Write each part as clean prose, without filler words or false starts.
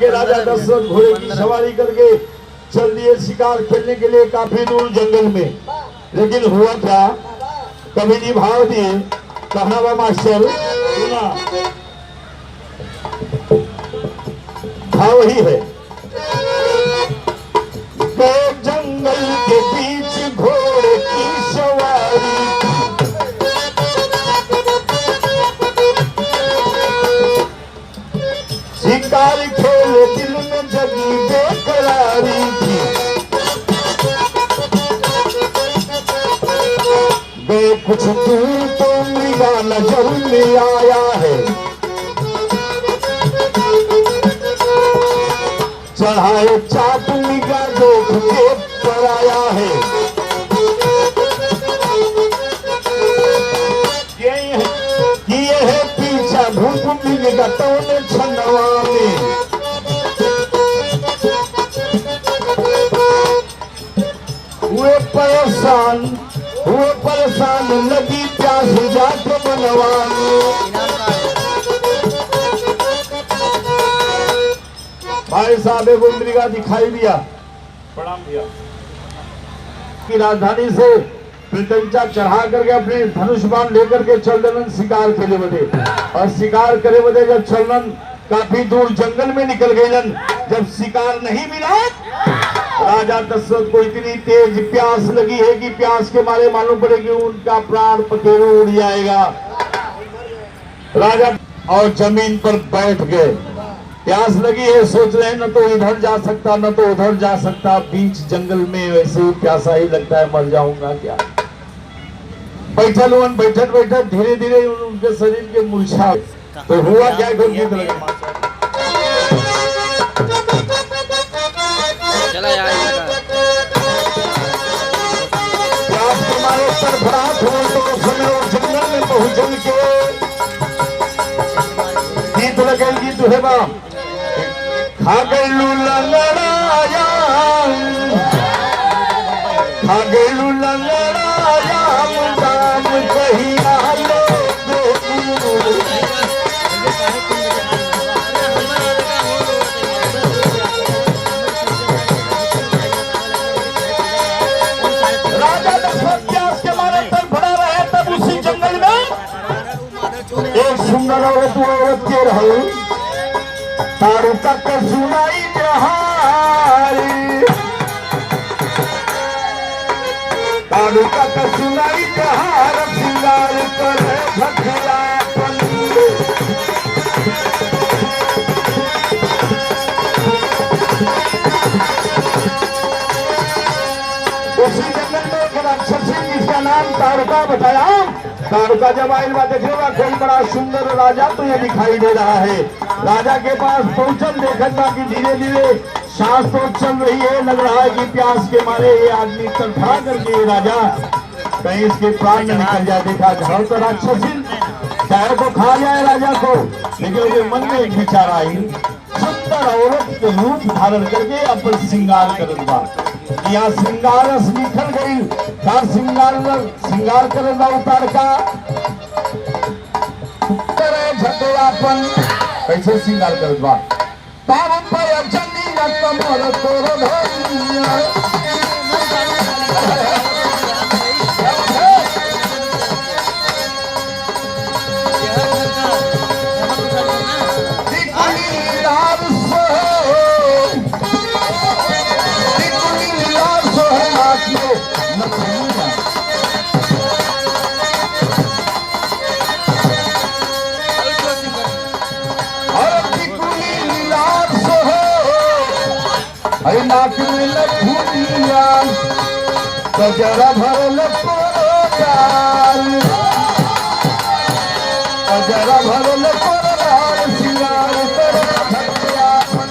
राजा दशरथ घोड़े की सवारी करके चल दिए शिकार खेलने के लिए काफी दूर जंगल में। लेकिन हुआ क्या, कभी नहीं भाव दिए। कहा हुआ मास्टर सुना, भाव ही है। जंगल के बीच घोड़े की सवारी, शिकार खेले दिल में जगी बेकरारी थी। गए कुछ दूर तो मृगा नजर में आया है, चढ़ाए चाट मृगा देख के पर आया है। किए है पीछा भूख मृगा तो छनवा में, हुए परेशान लगी प्यास जाके बनवाने। भाई साहब को मृगा दिखाई दिया, प्रणाम दिया कि राजधानी से प्रत्यंचा चढ़ा करके अपने धनुष बाण लेकर के चल देलन शिकार करे बदे। और शिकार करे बदे जब चलन काफी दूर जंगल में निकल गए, जब शिकार नहीं मिला, राजा दशरथ को इतनी तेज प्यास लगी है कि प्यास के मारे मालूम पड़े कि उनका प्राण पखेरु उड़ जाएगा। राजा और जमीन पर बैठ गए। प्यास लगी है, सोच रहे हैं न तो इधर जा सकता न तो उधर जा सकता, बीच जंगल में वैसे ही प्यासा ही लगता है, मर जाऊंगा क्या। बैठल बैठत धीरे धीरे उनके शरीर के मुरझा। तो हुआ क्या, गीत लगा प्यास के मारे सरफराज हो तो समय जंगल में पहुंचल के गीत लगेगी दुहेबा। खागेलू लंगड़ाया, खागेलू लंगड़ाया, मुदाम कहीं आलो राजा दशरथ प्यास के मारे तड़फड़ा रहे। तब उसी जंगल में एक सुंदर औरत के रहे, तारू तक सुनाई जहारी, तारू तक सुनाई जहार, सिंगार करे झठलापन। उसी जंगल में एक राक्षसी जिसका नाम तारुका बताया। तारुका जब आयल बा देखेगा कोई बड़ा सुंदर राजा तो ये दिखाई दे रहा है। राजा के पास पहुंचल, देखत बा कि धीरे धीरे सांस तो चल रही है। लग रहा है कि प्यास के मारे ये आदमी तड़फड़ा करके राजा कहीं इसके प्राण न निकल जाए। देखा घर तो राक्षसी चाहे को खा जाए राजा को, लेकिन उसके मन में एक विचार आई, सुंदर औरत के रूप धारण करके अपन श्रृंगार करत बा। यहाँ श्रृंगार रस निखर गई, श्रृंगार करत उतार का झटलापन कैसे श्रृंगार करत बा। पावन पर जनी न कमर तोर धरिया, गजरा भरल कोराल, गजरा भरल कोराल, सिंगार कर झटलापन।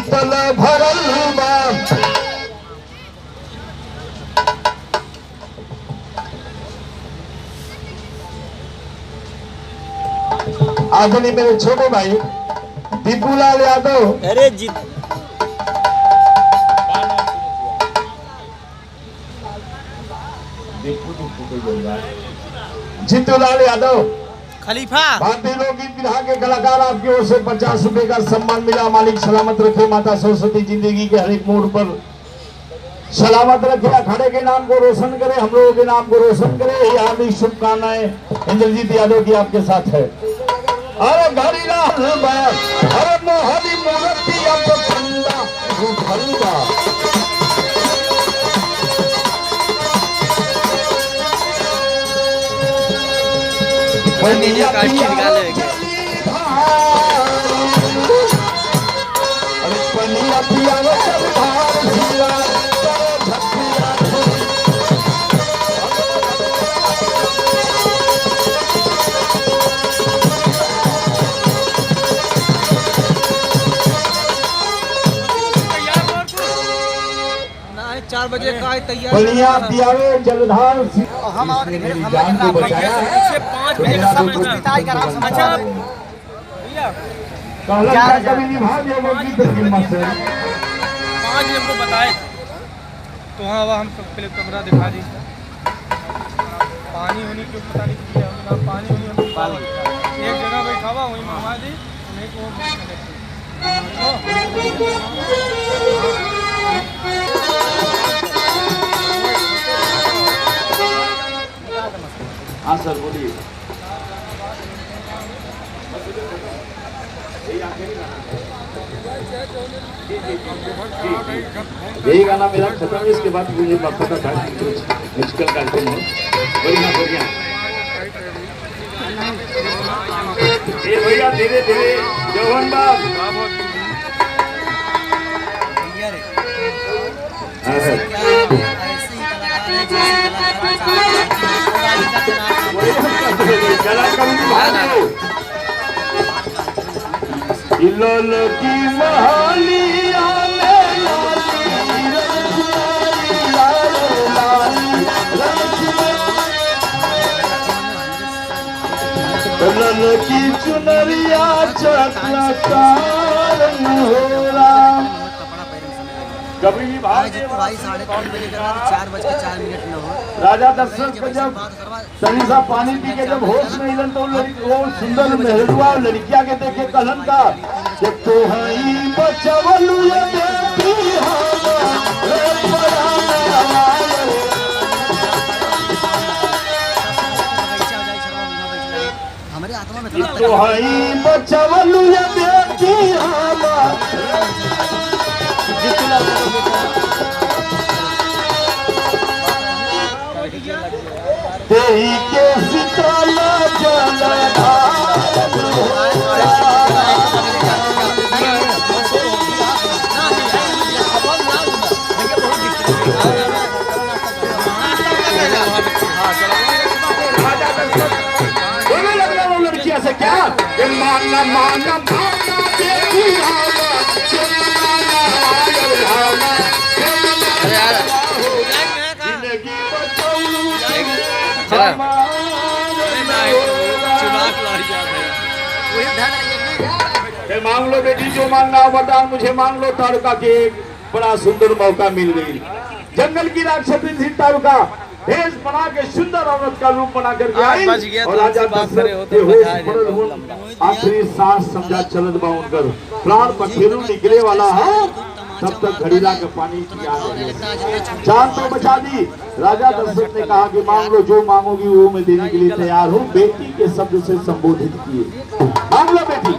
शीतल भरल बा। आदरणीय मेरे छोटे भाई दीपूलाल यादव, अरे जीत जीतूलाल यादव खलीफा भारतीय लोकगीत विधा के कलाकार, आपकी ओर से 50 रुपए का सम्मान मिला। मालिक सलामत रखे, माता सरस्वती जिंदगी के हर एक मोड़ पर सलामत रखे, अखाड़े के नाम को रोशन करे, हम लोगों के नाम को रोशन करे। ये हार्दिक शुभकामनाएं इंद्रजीत यादव की आपके साथ है। अरे घड़ीलाल अरे मोहनी मूर्ति अब ठंडा ठंडा वीडियो काट के निकालेंगे। अरे पनिया पिया नहीं 4 बजे का तैयार पनिया पियावे जलधार हम और जान को बचाया है। 5 बजे का समय था। अच्छा भैया कभी निभा दिया वो गीत हिम्मत से 5 हमको बताए तो हाँ वह हम पहले कमरा दिखा दी। पानी होने क्यों पता नहीं किया पानी होने एक जगह बैठा हुआ वहीं मंगवा दी नहीं हाँ सर बोलिए। यही गाना मेरा खत्म है, इसके बाद मुझे पता था म्यूजिकल कार्यक्रम है। बढ़िया बढ़िया ये भैया धीरे धीरे जौहन बाब इलोल की महलिया में लाल की चुनरिया चटकार कभी भी भाई 3:30 बजे 4:04 न हो। राजा दशरथ को जब सनी सा पानी पी के जब होश में हिलन तो वो सुंदर महलुआ लड़किया के देखे कलन का कि तो हई बचवलु ये बेटी हमारे आत्मा में तो हई बचवलु ये बेटी तेई के सिताला लड़किया से क्या माना माना मांग लो बेटी जो मांगना हो बता मुझे मांग लो। तारुका के एक बड़ा सुंदर मौका मिल गई। जंगल की राक्षसी थी तारुका, भेष बना के सुंदर औरत का रूप बना करके आई और राजा आखिरी सांस समझा चलत बा उनकर प्राण पखेरु निकले वाला है तब तक घड़ीला के पानी की याद जान तो बचा दी। राजा दशरथ ने कहा कि मांग लो जो मांगोगी वो मैं देने के लिए तैयार हूँ। बेटी के शब्द से संबोधित किए, मांग लो बेटी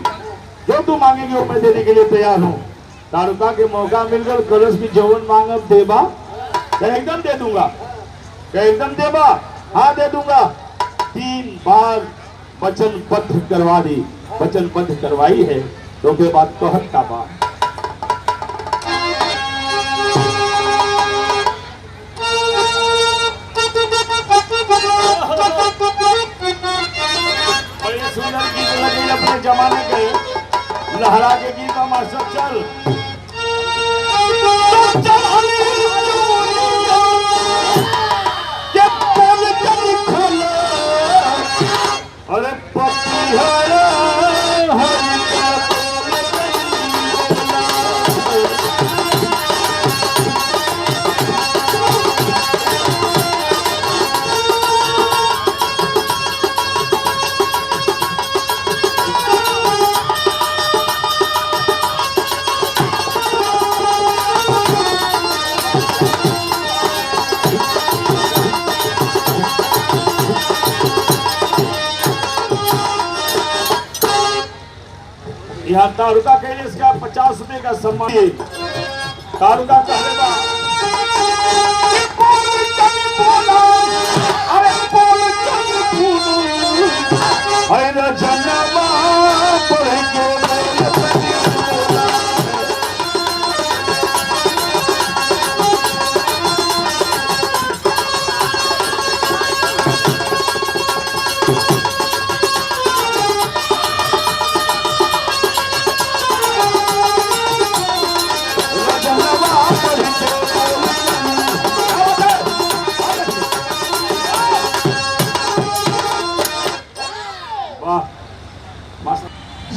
जो तू मांगेगी वो मैं देने के लिए तैयार हूँ। तारुका के मौका मिलकर कलश की जवन मांगब देबा एकदम दे दूंगा, एकदम देबा हाँ दे दूंगा। 3 बार वचनबद्ध करवा दी, वचनबद्ध करवाई है तो के बाद कहत का बात बड़ी सुंदर गीत लगे अपने जमाने के लहरा के गीत मास्टर चल यहाँ तारुका के लिए इसका 50 रुपए का सम्मान है। तारुका कहले बा अरे जनवा पढ़ के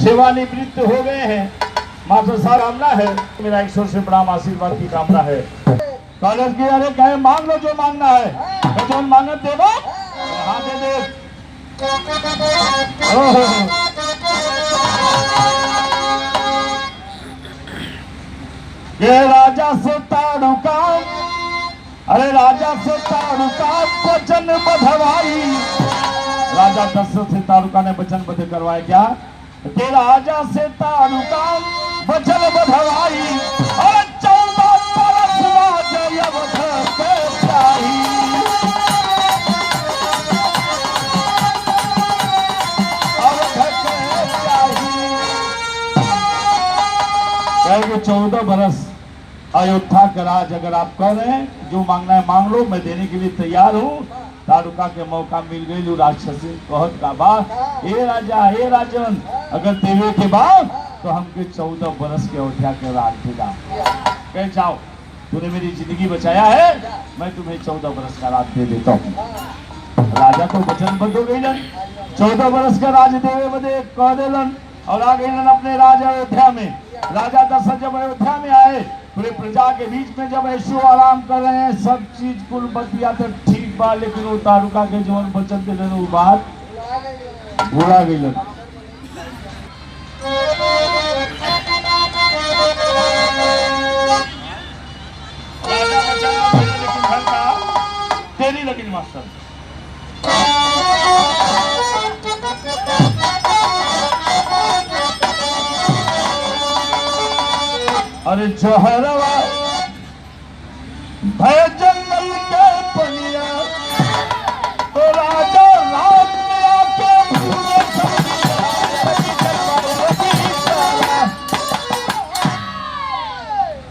सेवानिवृत्त हो गए हैं। मास्टर साहब कामना है, मेरा ईश्वर से बड़ा आशीर्वाद की कामना है। कॉलेज की अरे कहे मांग लो जो मांगना है, तो जो मांगत देवो हाँ दे दे। ये राजा से ताड़ुका, अरे राजा से ताड़ुका वचन बधवाई। राजा दशरथ से ताड़ुका ने वचन बद्ध करवाया क्या कि राजा से ताड़ुका वचन बधवाई और 14 बरस राज अवध के शाही। अवध के शाही कहेंगे 14 बरस अयोध्या का राज अगर आप कह रहे हैं, जो मांगना है मांग लो, मैं देने के लिए तैयार हूँ। तारुका के मौका मिल गई राक्षसी कहत का बात, हे राजा हे राजन, अगर देवे के बाद तो हमके 14 बरस के अयोध्या के राज देगा। कह जाओ, तूने मेरी जिंदगी बचाया है, मैं तुम्हें 14 बरस का राज दे देता हूँ। राजा तो वचनबद्ध हो गई, 14 बरस का राज देवे बदे कह देलन और आ गई अपने राज अयोध्या में। राजा दशरथ जब अयोध्या में आए, पूरे प्रजा के बीच में जब ऐशो आराम कर रहे हैं, सब चीज कुल बतिया तो ठीक बा, लेकिन वो तारुका के जीवन बचन के वो बात भूला गई। तेरी लगी मास्टर अरे जहरवा भय जंगल के पनिया, तो राजा राज में आके भूले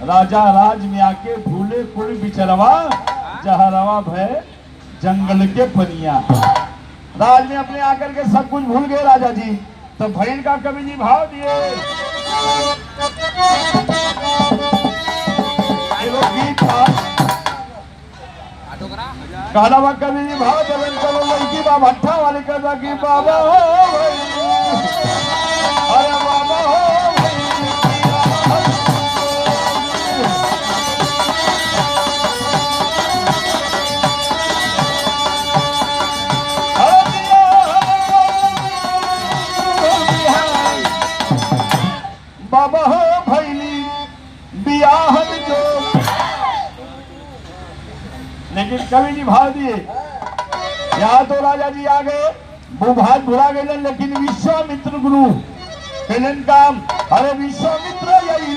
राजा राज में आके भूले कुल बिचरवा, जहरवा भय जंगल के पनिया। राज में अपने आकर के सब कुछ भूल गए राजा जी, तो भैन का कवि जी भाव दिए। गीत था कहना कवि जी भाव देवन चलो लड़की बा भट्ठा वाले कहना कि बाबा हो अरे बाबा हो बाबा हो भैली बियाहन जो, लेकिन कवि जी भाव दिए। यहाँ तो राजा जी आ गए, भूभाग भुला गए, लेकिन विश्वामित्र गुरु काम, अरे विश्वामित्र यही